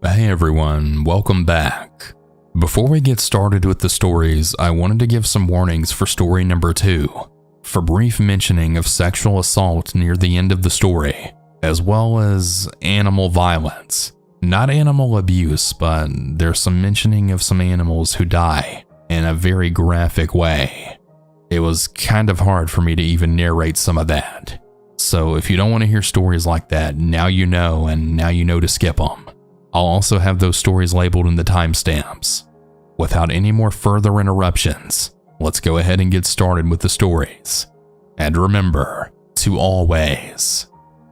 Hey everyone, welcome back. Before we get started with the stories, I wanted to give some warnings for story number 2, for brief mentioning of sexual assault near the end of the story, as well as animal violence. Not animal abuse, but there's some mentioning of some animals who die in a very graphic way. It was kind of hard for me to even narrate some of that. So if you don't want to hear stories like that, now you know, and now you know to skip them. I'll also have those stories labeled in the timestamps. Without any more further interruptions, let's go ahead and get started with the stories. And remember to always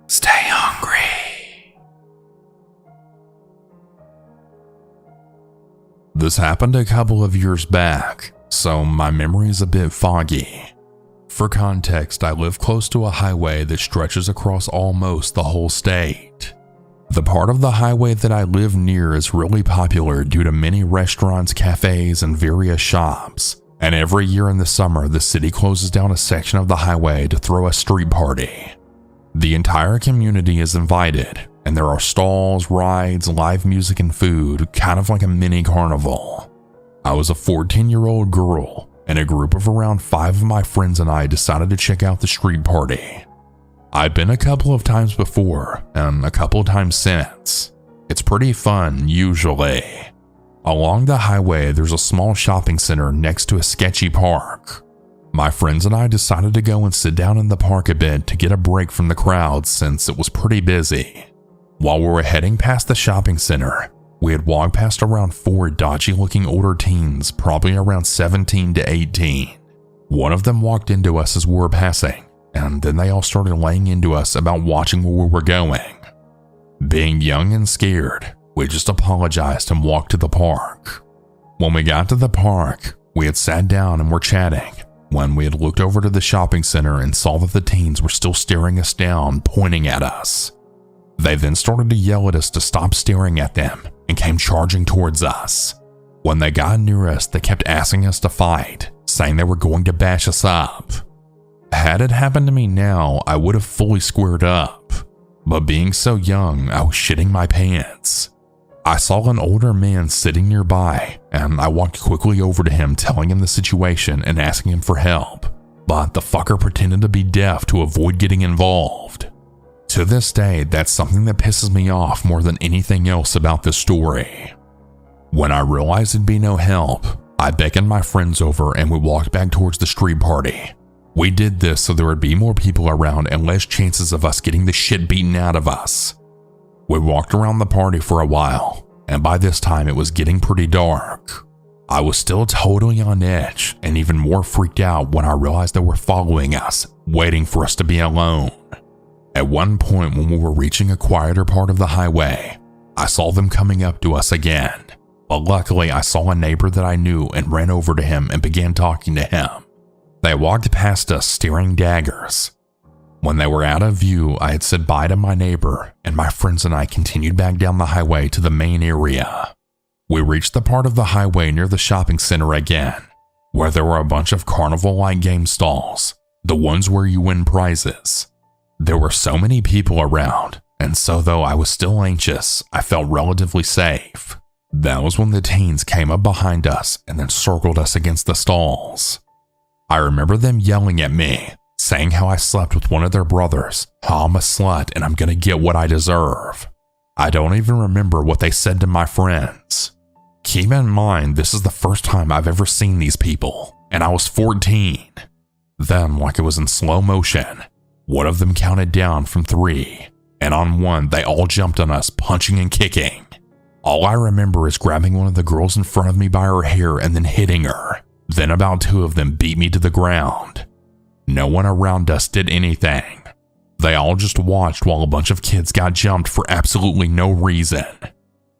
stay hungry. This happened a couple of years back, so my memory is a bit foggy. For context, I live close to a highway that stretches across almost the whole state. The part of the highway that I live near is really popular due to many restaurants, cafes, and various shops. And every year in the summer, the city closes down a section of the highway to throw a street party. The entire community is invited, and there are stalls, rides, live music, and food, kind of like a mini carnival. I was a 14-year-old girl, and a group of around 5 of my friends and I decided to check out the street party. I've been a couple of times before, and a couple of times since. It's pretty fun, usually. Along the highway, there's a small shopping center next to a sketchy park. My friends and I decided to go and sit down in the park a bit to get a break from the crowd since it was pretty busy. While we were heading past the shopping center, we had walked past around 4 dodgy-looking older teens, probably around 17 to 18. One of them walked into us as we were passing, and then they all started laying into us about watching where we were going. Being young and scared, we just apologized and walked to the park. When we got to the park, we had sat down and were chatting when we had looked over to the shopping center and saw that the teens were still staring us down, pointing at us. They then started to yell at us to stop staring at them and came charging towards us. When they got near us, they kept asking us to fight, saying they were going to bash us up. Had it happened to me now, I would have fully squared up, but being so young, I was shitting my pants. I saw an older man sitting nearby, and I walked quickly over to him, telling him the situation and asking him for help, but the fucker pretended to be deaf to avoid getting involved. To this day, that's something that pisses me off more than anything else about this story. When I realized it'd be no help, I beckoned my friends over and we walked back towards the street party. We did this so there would be more people around and less chances of us getting the shit beaten out of us. We walked around the party for a while, and by this time it was getting pretty dark. I was still totally on edge and even more freaked out when I realized they were following us, waiting for us to be alone. At one point when we were reaching a quieter part of the highway, I saw them coming up to us again, but luckily I saw a neighbor that I knew and ran over to him and began talking to him. They walked past us staring daggers. When they were out of view, I had said bye to my neighbor, and my friends and I continued back down the highway to the main area. We reached the part of the highway near the shopping center again, where there were a bunch of carnival-like game stalls, the ones where you win prizes. There were so many people around, and so though I was still anxious, I felt relatively safe. That was when the teens came up behind us and then circled us against the stalls. I remember them yelling at me, saying how I slept with one of their brothers, how I'm a slut and I'm gonna get what I deserve. I don't even remember what they said to my friends. Keep in mind, this is the first time I've ever seen these people, and I was 14. Then, like it was in slow motion, one of them counted down from 3, and on 1 they all jumped on us, punching and kicking. All I remember is grabbing one of the girls in front of me by her hair and then hitting her. Then about 2 of them beat me to the ground. No one around us did anything. They all just watched while a bunch of kids got jumped for absolutely no reason.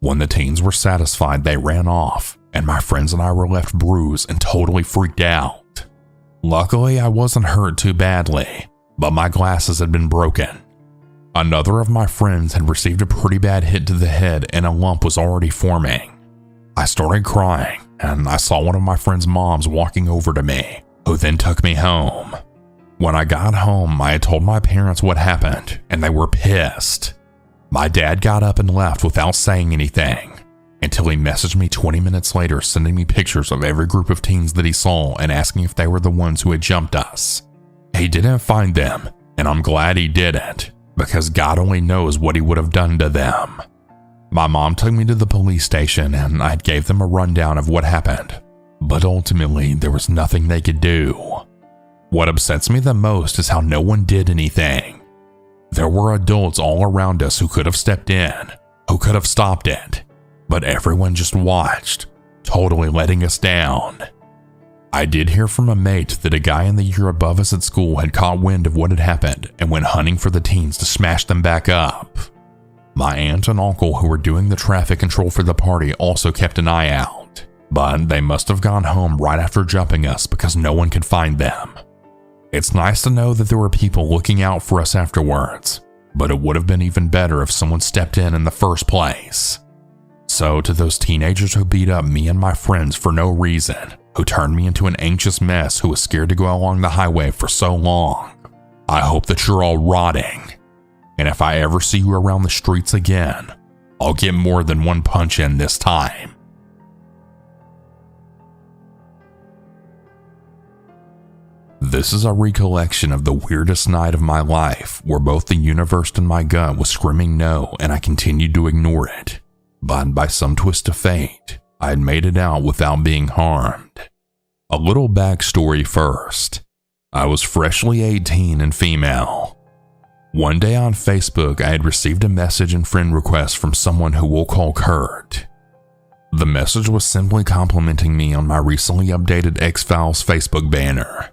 When the teens were satisfied, they ran off, and my friends and I were left bruised and totally freaked out. Luckily, I wasn't hurt too badly, but my glasses had been broken. Another of my friends had received a pretty bad hit to the head and a lump was already forming. I started crying, and I saw one of my friend's moms walking over to me, who then took me home. When I got home, I had told my parents what happened, and they were pissed. My dad got up and left without saying anything, until he messaged me 20 minutes later sending me pictures of every group of teens that he saw and asking if they were the ones who had jumped us. He didn't find them, and I'm glad he didn't, because God only knows what he would have done to them. My mom took me to the police station and I gave them a rundown of what happened, but ultimately there was nothing they could do. What upsets me the most is how no one did anything. There were adults all around us who could have stepped in, who could have stopped it, but everyone just watched, totally letting us down. I did hear from a mate that a guy in the year above us at school had caught wind of what had happened and went hunting for the teens to smash them back up. My aunt and uncle who were doing the traffic control for the party also kept an eye out, but they must have gone home right after jumping us because no one could find them. It's nice to know that there were people looking out for us afterwards, but it would have been even better if someone stepped in the first place. So to those teenagers who beat up me and my friends for no reason, who turned me into an anxious mess who was scared to go along the highway for so long, I hope that you're all rotting. And if I ever see you around the streets again, I'll get more than one punch in this time. This is a recollection of the weirdest night of my life, where both the universe and my gut was screaming no and I continued to ignore it. But by some twist of fate, I had made it out without being harmed. A little backstory first. I was freshly 18 and female. One day on Facebook, I had received a message and friend request from someone who we'll call Kurt. The message was simply complimenting me on my recently updated X-Files Facebook banner.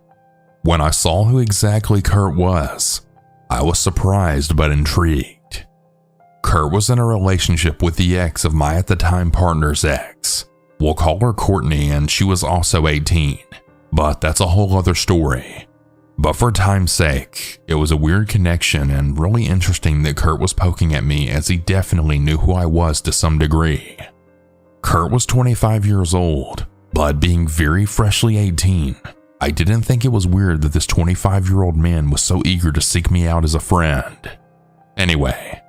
When I saw who exactly Kurt was, I was surprised but intrigued. Kurt was in a relationship with the ex of my at the time partner's ex. We'll call her Courtney, and she was also 18, but that's a whole other story. But for time's sake, it was a weird connection and really interesting that Kurt was poking at me, as he definitely knew who I was to some degree. Kurt was 25 years old, but being very freshly 18, I didn't think it was weird that this 25-year-old man was so eager to seek me out as a friend. Anyway,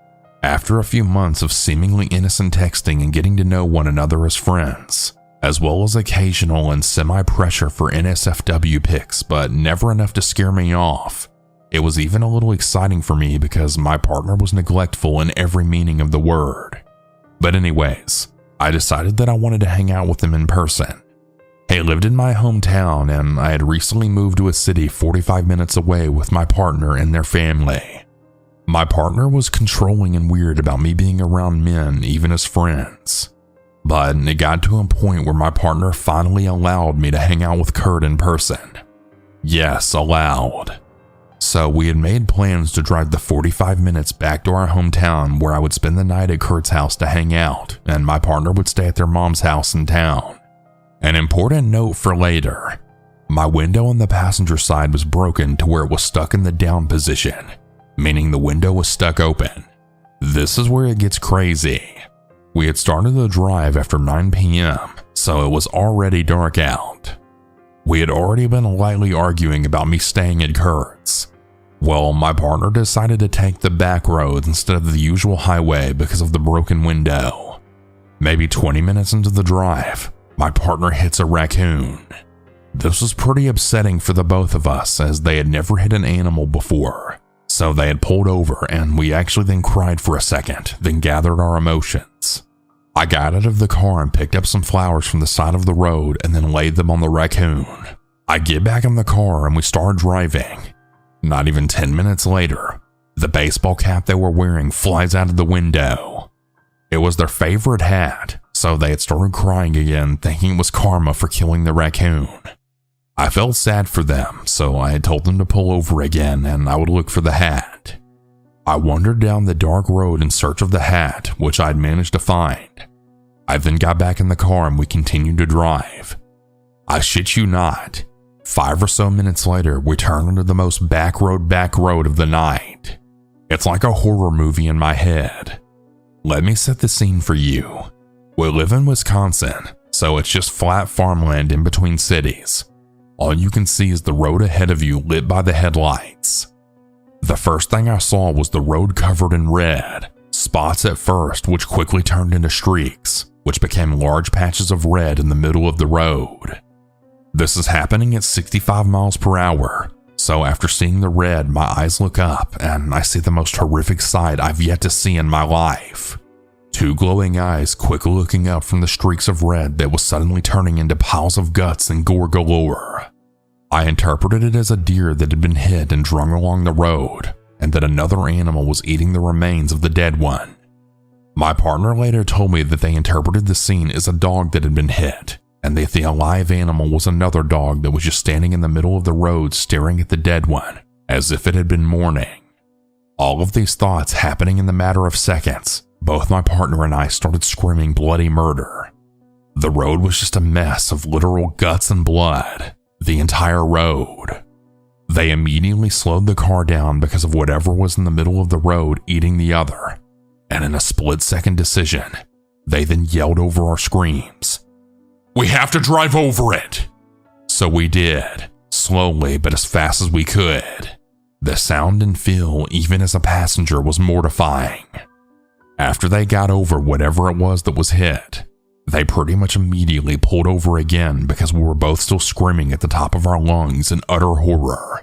after a few months of seemingly innocent texting and getting to know one another as friends, as well as occasional and semi-pressure for NSFW pics, but never enough to scare me off, it was even a little exciting for me because my partner was neglectful in every meaning of the word. But anyways, I decided that I wanted to hang out with him in person. He lived in my hometown, and I had recently moved to a city 45 minutes away with my partner and their family. My partner was controlling and weird about me being around men, even as friends. But it got to a point where my partner finally allowed me to hang out with Kurt in person. Yes, allowed. So we had made plans to drive the 45 minutes back to our hometown, where I would spend the night at Kurt's house to hang out, and my partner would stay at their mom's house in town. An important note for later: my window on the passenger side was broken to where it was stuck in the down position, meaning the window was stuck open. This is where it gets crazy. We had started the drive after 9 p.m., so it was already dark out. We had already been lightly arguing about me staying at Kurt's. Well, my partner decided to take the back road instead of the usual highway because of the broken window. Maybe 20 minutes into the drive, my partner hits a raccoon. This was pretty upsetting for the both of us, as they had never hit an animal before. So they had pulled over, and we actually then cried for a second, then gathered our emotions. I got out of the car and picked up some flowers from the side of the road and then laid them on the raccoon. I get back in the car and we start driving. Not even 10 minutes later, the baseball cap they were wearing flies out of the window. It was their favorite hat, so they had started crying again, thinking it was karma for killing the raccoon. I felt sad for them, so I had told them to pull over again and I would look for the hat. I wandered down the dark road in search of the hat, which I had managed to find. I then got back in the car and we continued to drive. I shit you not, 5 or so minutes later, we turned into the most back road of the night. It's like a horror movie in my head. Let me set the scene for you. We live in Wisconsin, so it's just flat farmland in between cities. All you can see is the road ahead of you lit by the headlights. The first thing I saw was the road covered in red, spots at first, which quickly turned into streaks, which became large patches of red in the middle of the road. This is happening at 65 miles per hour, so after seeing the red, my eyes look up and I see the most horrific sight I've yet to see in my life. Two glowing eyes quickly looking up from the streaks of red that was suddenly turning into piles of guts and gore galore. I interpreted it as a deer that had been hit and drug along the road, and that another animal was eating the remains of the dead one. My partner later told me that they interpreted the scene as a dog that had been hit, and that the alive animal was another dog that was just standing in the middle of the road staring at the dead one, as if it had been mourning. All of these thoughts happening in the matter of seconds, both my partner and I started screaming bloody murder. The road was just a mess of literal guts and blood, the entire road. They immediately slowed the car down because of whatever was in the middle of the road eating the other, and in a split-second decision, they then yelled over our screams, "We have to drive over it!" So we did, slowly but as fast as we could. The sound and feel, even as a passenger, was mortifying. After they got over whatever it was that was hit, they pretty much immediately pulled over again because we were both still screaming at the top of our lungs in utter horror.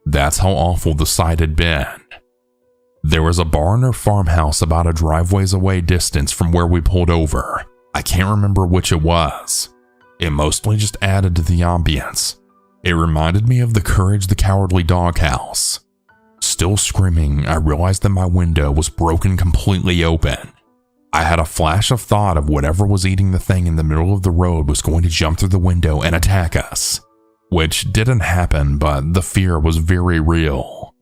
That's how awful the sight had been. There was a barn or farmhouse about a driveway's away distance from where we pulled over. I can't remember which it was. It mostly just added to the ambience. It reminded me of the Courage the Cowardly Doghouse. Still screaming, I realized that my window was broken completely open. I had a flash of thought of whatever was eating the thing in the middle of the road was going to jump through the window and attack us, which didn't happen, but the fear was very real.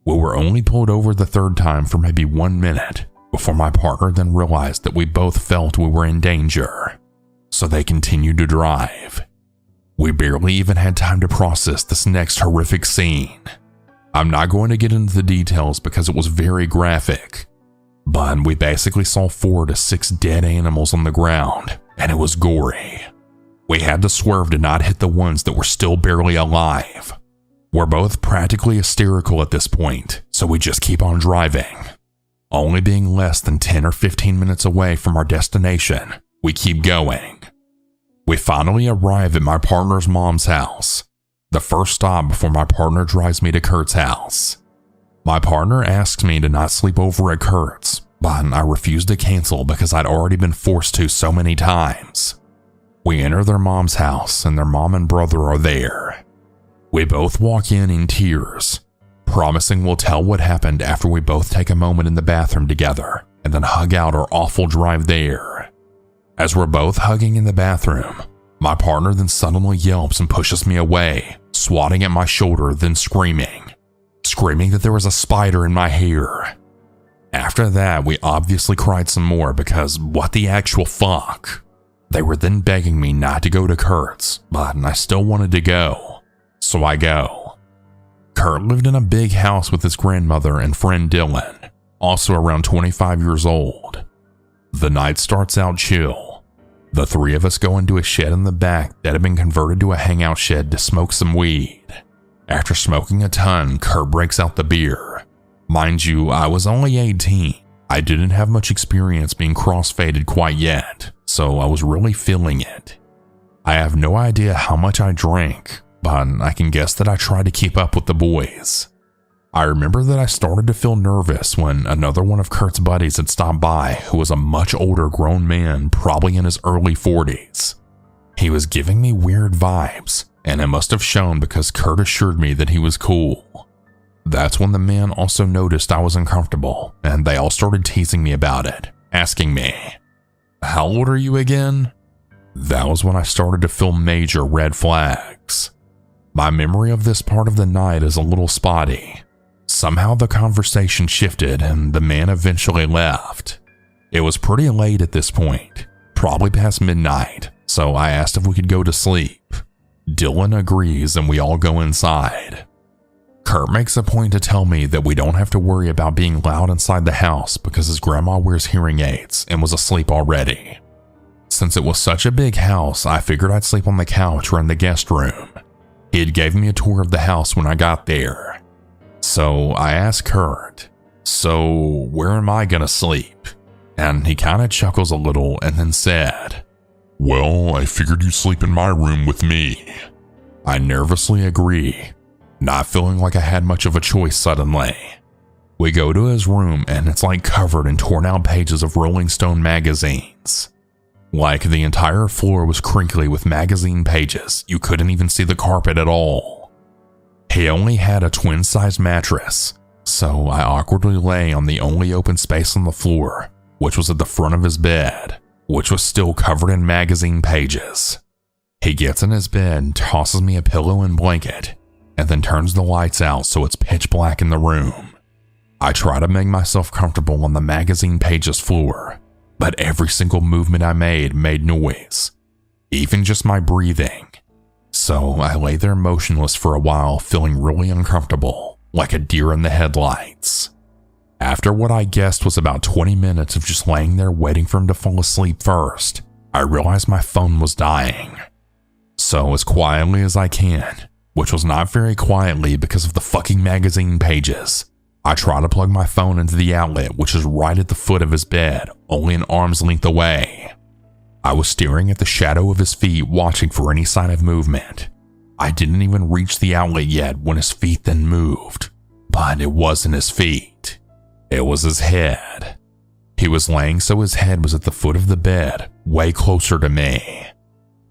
We were only pulled over the third time for maybe 1 minute before my partner then realized that we both felt we were in danger, so they continued to drive. We barely even had time to process this next horrific scene. I'm not going to get into the details because it was very graphic, but we basically saw 4 to 6 dead animals on the ground, and it was gory. We had to swerve to not hit the ones that were still barely alive. We're both practically hysterical at this point, so we just keep on driving. Only being less than 10 or 15 minutes away from our destination, we keep going. We finally arrive at my partner's mom's house, the first stop before my partner drives me to Kurt's house. My partner asks me to not sleep over at Kurt's, but I refuse to cancel because I'd already been forced to so many times. We enter their mom's house and their mom and brother are there. We both walk in tears, promising we'll tell what happened after we both take a moment in the bathroom together and then hug out our awful drive there. As we're both hugging in the bathroom, my partner then suddenly yelps and pushes me away, swatting at my shoulder, then screaming that there was a spider in my hair. After that, we obviously cried some more because what the actual fuck? They were then begging me not to go to Kurt's, but I still wanted to go, so I go. Kurt lived in a big house with his grandmother and friend Dylan, also around 25 years old. The night starts out chill. The 3 of us go into a shed in the back that had been converted to a hangout shed to smoke some weed. After smoking a ton, Kurt breaks out the beer. Mind you, I was only 18. I didn't have much experience being crossfaded quite yet, so I was really feeling it. I have no idea how much I drank, but I can guess that I tried to keep up with the boys. I remember that I started to feel nervous when another one of Kurt's buddies had stopped by, who was a much older grown man, probably in his early 40s. He was giving me weird vibes, and it must have shown because Kurt assured me that he was cool. That's when the man also noticed I was uncomfortable, and they all started teasing me about it, asking me, "How old are you again?" That was when I started to feel major red flags. My memory of this part of the night is a little spotty. Somehow the conversation shifted and the man eventually left. It was pretty late at this point, probably past midnight, so I asked if we could go to sleep. Dylan agrees and we all go inside. Kurt makes a point to tell me that we don't have to worry about being loud inside the house because his grandma wears hearing aids and was asleep already. Since it was such a big house, I figured I'd sleep on the couch or in the guest room. He had gave me a tour of the house when I got there. So I asked Kurt, So where am I gonna sleep? And he kinda chuckles a little and then said, well, I figured you'd sleep in my room with me. I nervously agree, not feeling like I had much of a choice suddenly. We go to his room and it's like covered in torn out pages of Rolling Stone magazines. Like the entire floor was crinkly with magazine pages, you couldn't even see the carpet at all. He only had a twin-size mattress, so I awkwardly lay on the only open space on the floor, which was at the front of his bed, which was still covered in magazine pages. He gets in his bed, tosses me a pillow and blanket, and then turns the lights out so it's pitch black in the room. I try to make myself comfortable on the magazine pages floor, but every single movement I made noise, even just my breathing. So I lay there motionless for a while, feeling really uncomfortable, like a deer in the headlights. After what I guessed was about 20 minutes of just laying there waiting for him to fall asleep first, I realized my phone was dying. So as quietly as I can, which was not very quietly because of the fucking magazine pages, I try to plug my phone into the outlet, which is right at the foot of his bed, only an arm's length away. I was staring at the shadow of his feet, watching for any sign of movement. I didn't even reach the outlet yet when his feet then moved, but it wasn't his feet. It was his head. He was laying so his head was at the foot of the bed, way closer to me.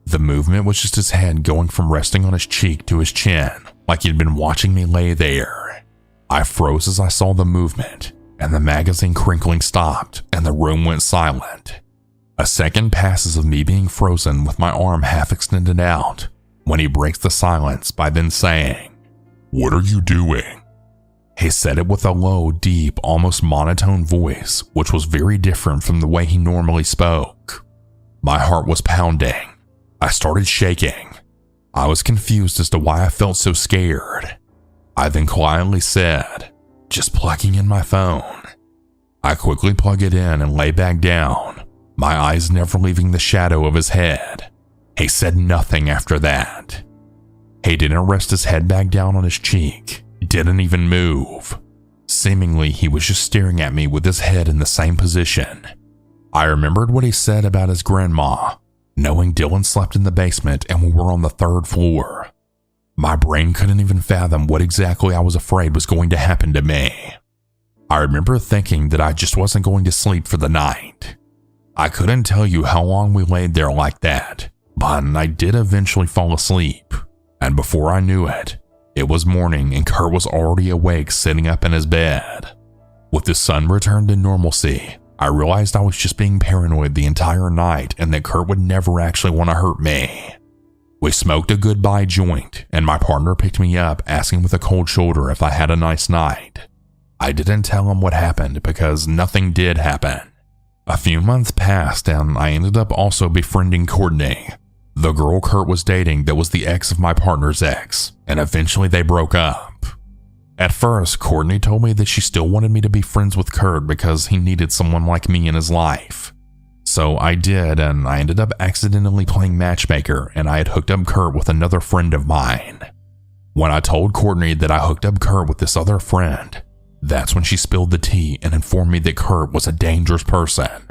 The movement was just his head going from resting on his cheek to his chin, like he'd been watching me lay there. I froze as I saw the movement, and the magazine crinkling stopped, and the room went silent. A second passes of me being frozen with my arm half extended out, when he breaks the silence by then saying, "What are you doing?" He said it with a low, deep, almost monotone voice, which was very different from the way he normally spoke. My heart was pounding. I started shaking. I was confused as to why I felt so scared. I then quietly said, "Just plugging in my phone." I quickly plug it in and lay back down, my eyes never leaving the shadow of his head. He said nothing after that. He didn't rest his head back down on his cheek, didn't even move. Seemingly, he was just staring at me with his head in the same position. I remembered what he said about his grandma, knowing Dylan slept in the basement and we were on the 3rd floor. My brain couldn't even fathom what exactly I was afraid was going to happen to me. I remember thinking that I just wasn't going to sleep for the night. I couldn't tell you how long we laid there like that, but I did eventually fall asleep, and before I knew it, it was morning and Kurt was already awake sitting up in his bed. With the sun returned to normalcy, I realized I was just being paranoid the entire night and that Kurt would never actually want to hurt me. We smoked a goodbye joint, and my partner picked me up asking with a cold shoulder if I had a nice night. I didn't tell him what happened because nothing did happen. A few months passed and I ended up also befriending Courtney, the girl Kurt was dating that was the ex of my partner's ex, and eventually they broke up. At first, Courtney told me that she still wanted me to be friends with Kurt because he needed someone like me in his life. So I did, and I ended up accidentally playing matchmaker, and I had hooked up Kurt with another friend of mine. When I told Courtney that I hooked up Kurt with this other friend, that's when she spilled the tea and informed me that Kurt was a dangerous person.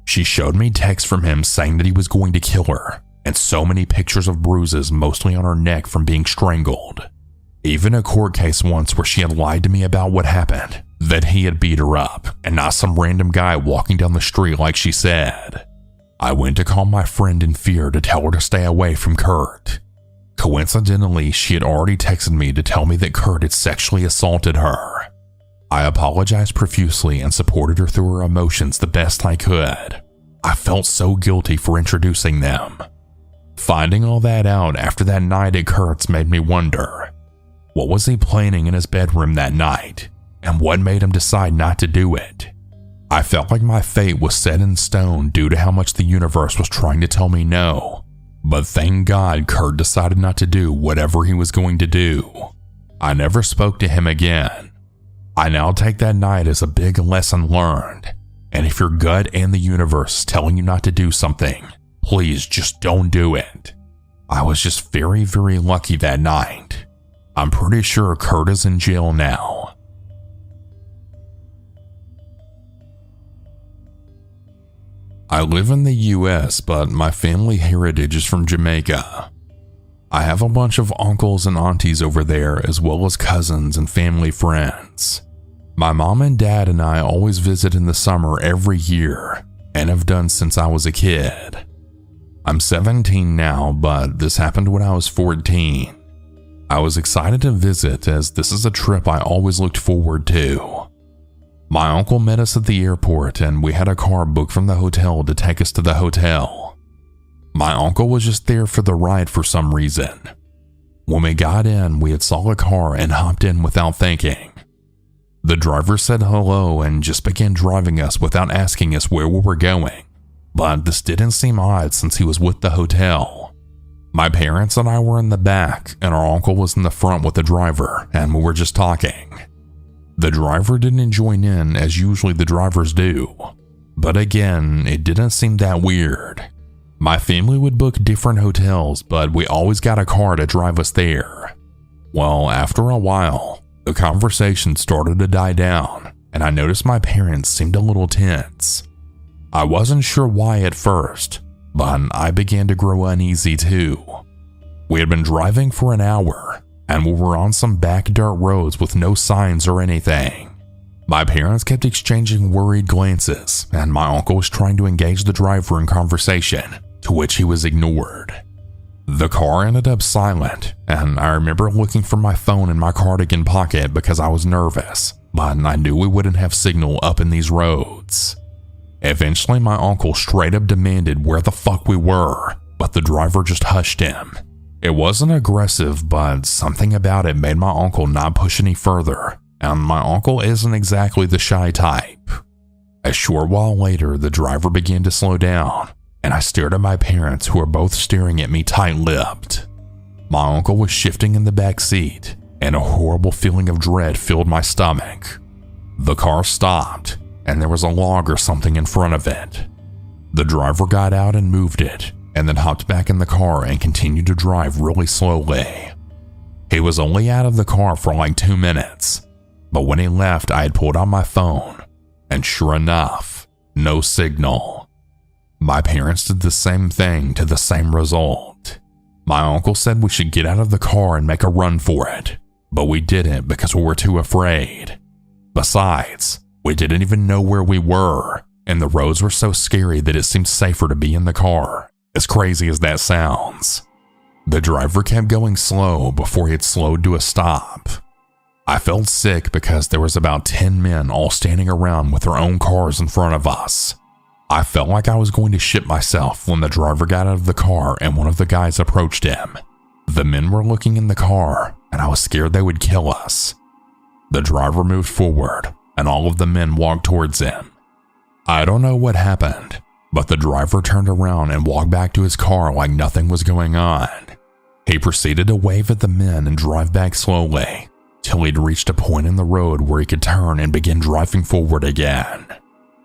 She showed me texts from him saying that he was going to kill her, and so many pictures of bruises mostly on her neck from being strangled. Even a court case once where she had lied to me about what happened, that he had beat her up and not some random guy walking down the street like she said. I went to call my friend in fear to tell her to stay away from Kurt. Coincidentally, she had already texted me to tell me that Kurt had sexually assaulted her. I apologized profusely and supported her through her emotions the best I could. I felt so guilty for introducing them. Finding all that out after that night at Kurt's made me wonder, what was he planning in his bedroom that night, and what made him decide not to do it? I felt like my fate was set in stone due to how much the universe was trying to tell me no, but thank God Kurt decided not to do whatever he was going to do. I never spoke to him again. I now take that night as a big lesson learned, and if your gut and the universe is telling you not to do something, please just don't do it. I was just very, very lucky that night. I'm pretty sure Kurt is in jail now. I live in the US, but my family heritage is from Jamaica. I have a bunch of uncles and aunties over there, as well as cousins and family friends. My mom and dad and I always visit in the summer every year, and have done since I was a kid. I'm 17 now, but this happened when I was 14. I was excited to visit as this is a trip I always looked forward to. My uncle met us at the airport and we had a car booked from the hotel to take us to the hotel. My uncle was just there for the ride for some reason. When we got in, we had saw the car and hopped in without thinking. The driver said hello and just began driving us without asking us where we were going, but this didn't seem odd since he was with the hotel. My parents and I were in the back and our uncle was in the front with the driver and we were just talking. The driver didn't join in as usually the drivers do, but again, it didn't seem that weird. My family would book different hotels, but we always got a car to drive us there. Well, after a while, the conversation started to die down, and I noticed my parents seemed a little tense. I wasn't sure why at first, but I began to grow uneasy too. We had been driving for an hour, and we were on some back dirt roads with no signs or anything. My parents kept exchanging worried glances, and my uncle was trying to engage the driver in conversation, to which he was ignored. The car ended up silent, and I remember looking for my phone in my cardigan pocket because I was nervous, but I knew we wouldn't have signal up in these roads. Eventually, my uncle straight up demanded where the fuck we were, but the driver just hushed him. It wasn't aggressive, but something about it made my uncle not push any further, and my uncle isn't exactly the shy type. A short while later, the driver began to slow down, and I stared at my parents who were both staring at me tight-lipped. My uncle was shifting in the back seat, and a horrible feeling of dread filled my stomach. The car stopped, and there was a log or something in front of it. The driver got out and moved it, and then hopped back in the car and continued to drive really slowly. He was only out of the car for like 2 minutes, but when he left, I had pulled out my phone, and sure enough, no signal. My parents did the same thing to the same result. My uncle said we should get out of the car and make a run for it, but we didn't because we were too afraid. Besides, we didn't even know where we were, and the roads were so scary that it seemed safer to be in the car, as crazy as that sounds. The driver kept going slow before he had slowed to a stop. I felt sick because there was about 10 men all standing around with their own cars in front of us. I felt like I was going to shit myself when the driver got out of the car and one of the guys approached him. The men were looking in the car, and I was scared they would kill us. The driver moved forward, and all of the men walked towards him. I don't know what happened, but the driver turned around and walked back to his car like nothing was going on. He proceeded to wave at the men and drive back slowly, till he'd reached a point in the road where he could turn and begin driving forward again.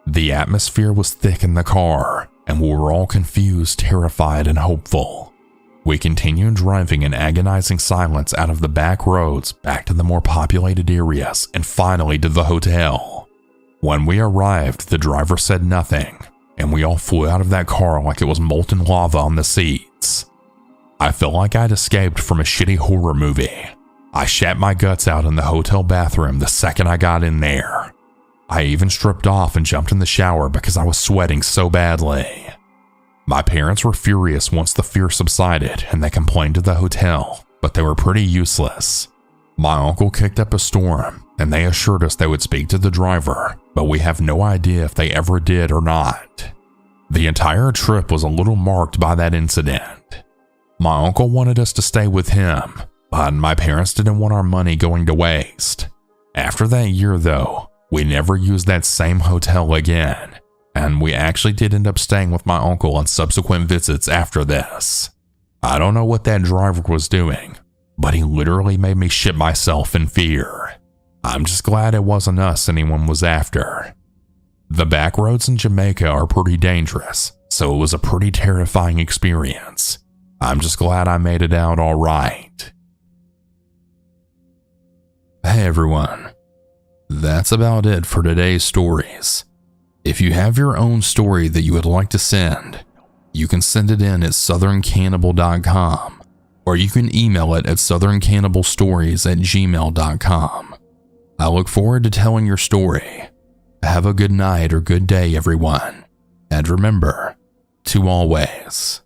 The atmosphere was thick in the car, and we were all confused, terrified, and hopeful. We continued driving in agonizing silence out of the back roads back to the more populated areas and finally to the hotel. When we arrived, the driver said nothing, and we all flew out of that car like it was molten lava on the seats. I felt like I'd escaped from a shitty horror movie. I shat my guts out in the hotel bathroom the second I got in there. I even stripped off and jumped in the shower because I was sweating so badly. My parents were furious once the fear subsided and they complained to the hotel, but they were pretty useless. My uncle kicked up a storm and they assured us they would speak to the driver, but we have no idea if they ever did or not. The entire trip was a little marked by that incident. My uncle wanted us to stay with him, but my parents didn't want our money going to waste. After that year though, we never used that same hotel again, and we actually did end up staying with my uncle on subsequent visits after this. I don't know what that driver was doing, but he literally made me shit myself in fear. I'm just glad it wasn't us anyone was after. The back roads in Jamaica are pretty dangerous, so it was a pretty terrifying experience. I'm just glad I made it out all right. Hey everyone. That's about it for today's stories. If you have your own story that you would like to send, you can send it in at southerncannibal.com, or you can email it at southerncannibal.stories@gmail.com. I look forward to telling your story. Have a good night or good day, everyone. And remember to always